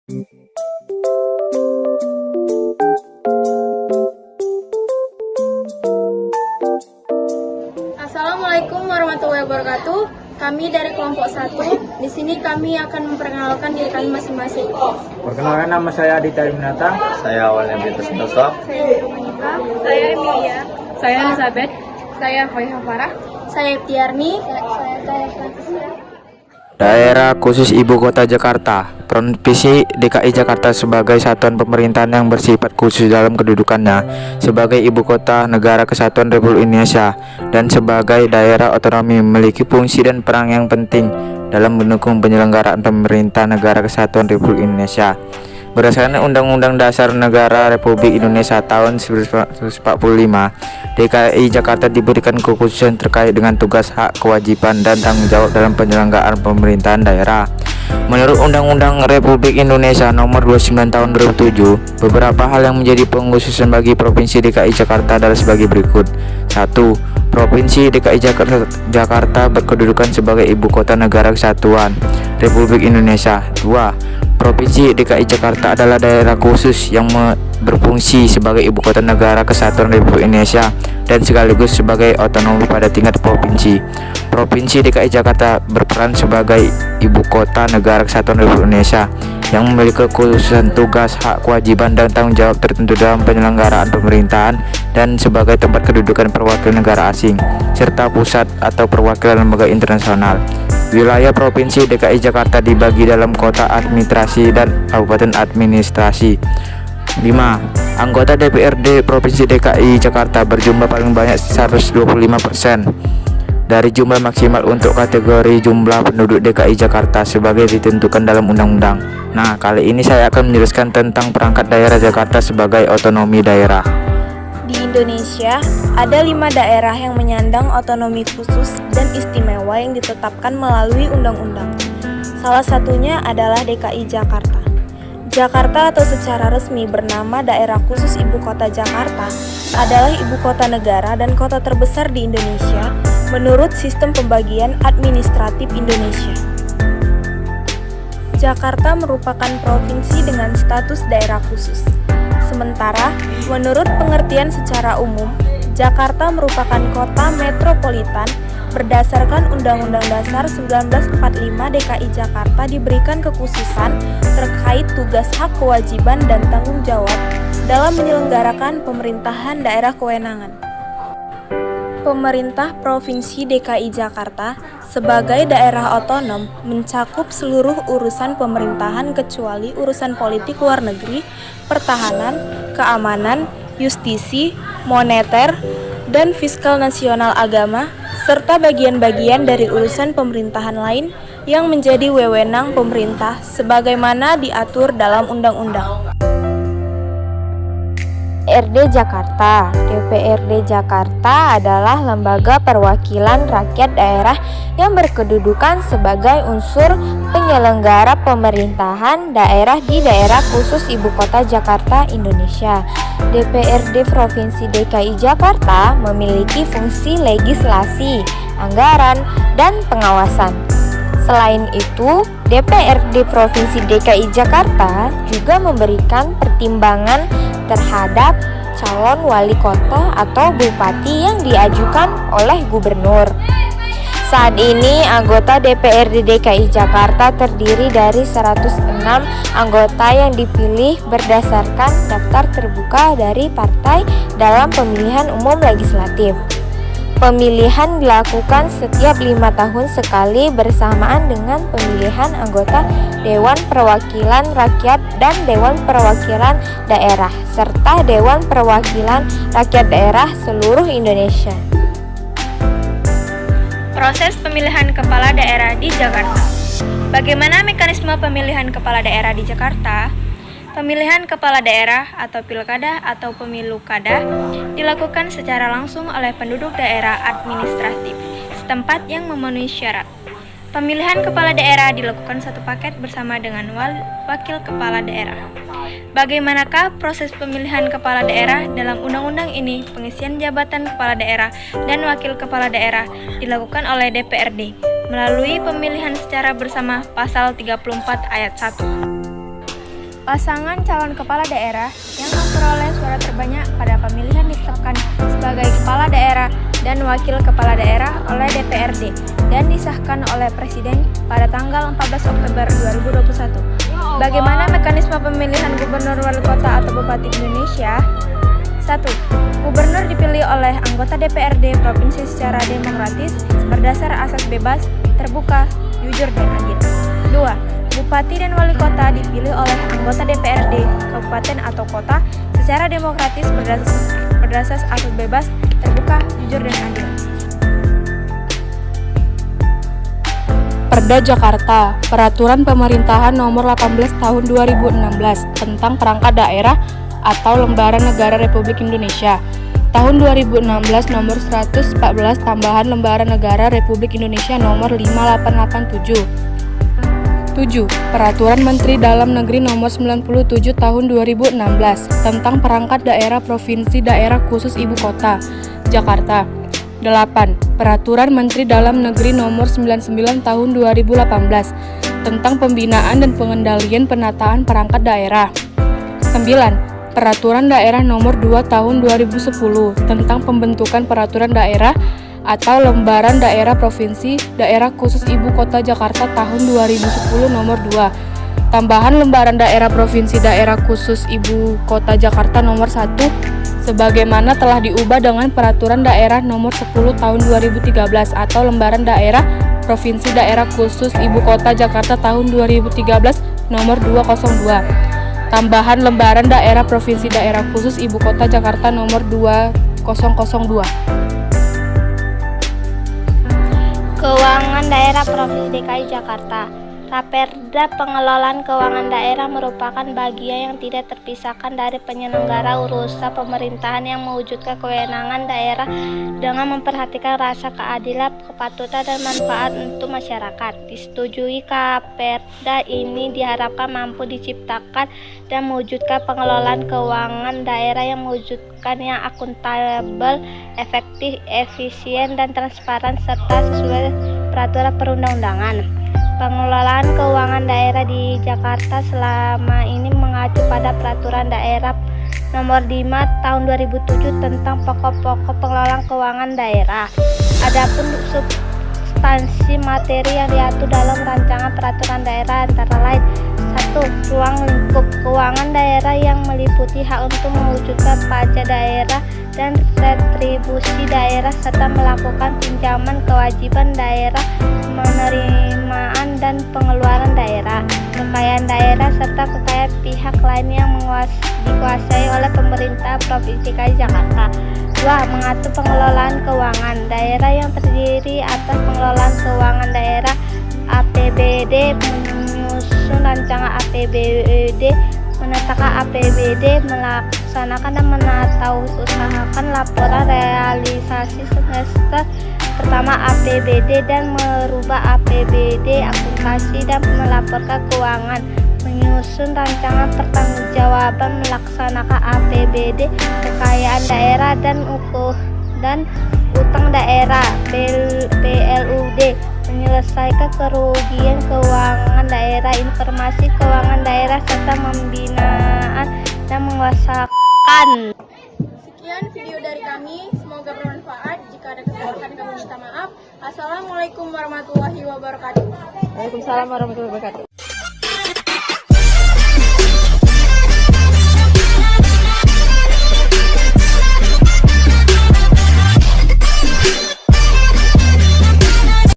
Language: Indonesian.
Assalamualaikum warahmatullahi wabarakatuh. Kami dari kelompok 1. Di sini kami akan memperkenalkan diri kami masing-masing. Perkenalkan, nama saya Aditya Minata. Saya awalnya Bintu Santoso. Saya Monika. Saya Emilia. Saya Elizabeth. Saya Faiha Farah. Saya Tiarni. Saya Francisca. Daerah khusus Ibu Kota Jakarta. Provinsi DKI Jakarta sebagai satuan pemerintahan yang bersifat khusus dalam kedudukannya sebagai Ibu Kota Negara Kesatuan Republik Indonesia dan sebagai daerah otonomi memiliki fungsi dan peran yang penting dalam mendukung penyelenggaraan pemerintah Negara Kesatuan Republik Indonesia. Berdasarkan Undang-Undang Dasar Negara Republik Indonesia tahun 1945, DKI Jakarta diberikan kekhususan terkait dengan tugas, hak, kewajiban, dan tanggung jawab dalam penyelenggaraan pemerintahan daerah. Menurut Undang-Undang Republik Indonesia Nomor 29 Tahun 2007, beberapa hal yang menjadi pengkhususan bagi Provinsi DKI Jakarta adalah sebagai berikut. 1. Provinsi DKI Jakarta berkedudukan sebagai Ibu Kota Negara Kesatuan Republik Indonesia. 2. Provinsi DKI Jakarta adalah daerah khusus yang berfungsi sebagai Ibu Kota Negara Kesatuan Republik Indonesia dan sekaligus sebagai otonomi pada tingkat provinsi. Provinsi DKI Jakarta berperan sebagai Ibu Kota Negara Kesatuan Republik Indonesia yang memiliki kekhususan tugas, hak, kewajiban, dan tanggung jawab tertentu dalam penyelenggaraan pemerintahan dan sebagai tempat kedudukan perwakilan negara asing serta pusat atau perwakilan lembaga internasional. Wilayah Provinsi DKI Jakarta dibagi dalam kota administrasi dan kabupaten administrasi. 5. Anggota DPRD Provinsi DKI Jakarta berjumlah paling banyak 125% dari jumlah maksimal untuk kategori jumlah penduduk DKI Jakarta sebagai ditentukan dalam undang-undang. Nah, kali ini saya akan menjelaskan tentang perangkat daerah Jakarta sebagai otonomi daerah. Di Indonesia, ada 5 daerah yang menyandang otonomi khusus dan istimewa yang ditetapkan melalui undang-undang. Salah satunya adalah DKI Jakarta. Jakarta atau secara resmi bernama Daerah Khusus Ibu Kota Jakarta adalah ibu kota negara dan kota terbesar di Indonesia menurut sistem pembagian administratif Indonesia. Jakarta merupakan provinsi dengan status daerah khusus. Sementara, menurut pengertian secara umum, Jakarta merupakan kota metropolitan berdasarkan Undang-Undang Dasar 1945. DKI Jakarta diberikan kekhususan terkait tugas, hak, kewajiban, dan tanggung jawab dalam menyelenggarakan pemerintahan daerah kewenangan. Pemerintah Provinsi DKI Jakarta sebagai daerah otonom mencakup seluruh urusan pemerintahan kecuali urusan politik luar negeri, pertahanan, keamanan, justisi, moneter, dan fiskal nasional, agama, serta bagian-bagian dari urusan pemerintahan lain yang menjadi wewenang pemerintah sebagaimana diatur dalam undang-undang. DPRD Jakarta. DPRD Jakarta adalah lembaga perwakilan rakyat daerah yang berkedudukan sebagai unsur penyelenggara pemerintahan daerah di daerah khusus Ibu Kota Jakarta, Indonesia. DPRD Provinsi DKI Jakarta memiliki fungsi legislasi, anggaran, dan pengawasan. Selain itu, DPRD Provinsi DKI Jakarta juga memberikan pertimbangan terhadap calon wali kota atau bupati yang diajukan oleh gubernur. Saat ini anggota DPRD DKI Jakarta terdiri dari 106 anggota yang dipilih berdasarkan daftar terbuka dari partai dalam pemilihan umum legislatif. Pemilihan dilakukan setiap 5 tahun sekali bersamaan dengan pemilihan anggota Dewan Perwakilan Rakyat dan Dewan Perwakilan Daerah serta Dewan Perwakilan Rakyat Daerah seluruh Indonesia. Proses pemilihan kepala daerah di Jakarta. Bagaimana mekanisme pemilihan kepala daerah di Jakarta? Pemilihan kepala daerah atau pilkada atau pemilu kada dilakukan secara langsung oleh penduduk daerah administratif setempat yang memenuhi syarat. Pemilihan kepala daerah dilakukan satu paket bersama dengan wakil kepala daerah. Bagaimanakah proses pemilihan kepala daerah dalam undang-undang ini? Pengisian jabatan kepala daerah dan wakil kepala daerah dilakukan oleh DPRD melalui pemilihan secara bersama pasal 34 ayat 1. Pasangan calon kepala daerah yang memperoleh suara terbanyak pada pemilihan ditetapkan sebagai kepala daerah dan wakil kepala daerah oleh DPRD dan disahkan oleh Presiden pada tanggal 14 Oktober 2021. Bagaimana mekanisme pemilihan gubernur, wali kota, atau bupati Indonesia? 1. Gubernur dipilih oleh anggota DPRD provinsi secara demokratis berdasar asas bebas, terbuka, jujur, dan adil. 2. Bupati dan wali kota dipilih oleh anggota DPRD kabupaten atau kota secara demokratis berdasar asas bebas, terbuka, jujur, dan adil. Perda Jakarta, Peraturan Pemerintahan Nomor 18 Tahun 2016 tentang Perangkat Daerah atau Lembaran Negara Republik Indonesia. Tahun 2016 Nomor 114 Tambahan Lembaran Negara Republik Indonesia Nomor 5887. 7. Peraturan Menteri Dalam Negeri Nomor 97 Tahun 2016 tentang Perangkat Daerah Provinsi Daerah Khusus Ibu Kota Jakarta. 8. Peraturan Menteri Dalam Negeri Nomor 99 Tahun 2018 tentang Pembinaan dan Pengendalian Penataan Perangkat Daerah. 9. Peraturan Daerah Nomor 2 Tahun 2010 tentang Pembentukan Peraturan Daerah atau Lembaran Daerah Provinsi Daerah Khusus Ibu Kota Jakarta tahun 2010 Nomor 2. Tambahan Lembaran Daerah Provinsi Daerah Khusus Ibu Kota Jakarta Nomor 1 sebagaimana telah diubah dengan Peraturan Daerah Nomor 10 Tahun 2013 atau Lembaran Daerah Provinsi Daerah Khusus Ibu Kota Jakarta tahun 2013 Nomor 202. Tambahan Lembaran Daerah Provinsi Daerah Khusus Ibu Kota Jakarta Nomor 2002. Keuangan Daerah Provinsi DKI Jakarta. Raperda Pengelolaan Keuangan Daerah merupakan bagian yang tidak terpisahkan dari penyelenggara urusan pemerintahan yang mewujudkan kewenangan daerah dengan memperhatikan rasa keadilan, kepatutan, dan manfaat untuk masyarakat. Disetujui Raperda ini diharapkan mampu diciptakan dan mewujudkan pengelolaan keuangan daerah yang mewujudkan yang akuntabel, efektif, efisien, dan transparan serta sesuai peraturan perundang-undangan. Pengelolaan keuangan daerah di Jakarta selama ini mengacu pada Peraturan Daerah Nomor 5 Tahun 2007 tentang pokok-pokok pengelolaan keuangan daerah. Adapun substansi materi yang diatur dalam rancangan peraturan daerah antara lain: 1. Ruang lingkup keuangan daerah yang meliputi hak untuk mewujudkan pajak daerah dan retribusi daerah serta melakukan pinjaman, kewajiban daerah, penerimaan dan pengeluaran daerah, kekayaan daerah serta kekayaan pihak lain yang dikuasai oleh pemerintah Provinsi DKI Jakarta. 2. Mengatur pengelolaan keuangan daerah yang terdiri atas pengelolaan keuangan daerah APBD, menyusun rancangan APBD, menetapkan APBD, melaksanakan dan menatausahakan laporan realisasi semester pertama APBD dan merubah APBD, akuntansi, dan melaporkan keuangan, menyusun rancangan pertanggungjawaban, melaksanakan APBD, kekayaan daerah dan utang daerah PLUD, menyelesaikan kerugian keuangan daerah, informasi keuangan daerah serta pembinaan dan menguasakan. Sekian video dari kami, semoga bermanfaat. Jika ada kesalahan kami minta maaf. Assalamualaikum warahmatullahi wabarakatuh. Waalaikumsalam warahmatullahi wabarakatuh.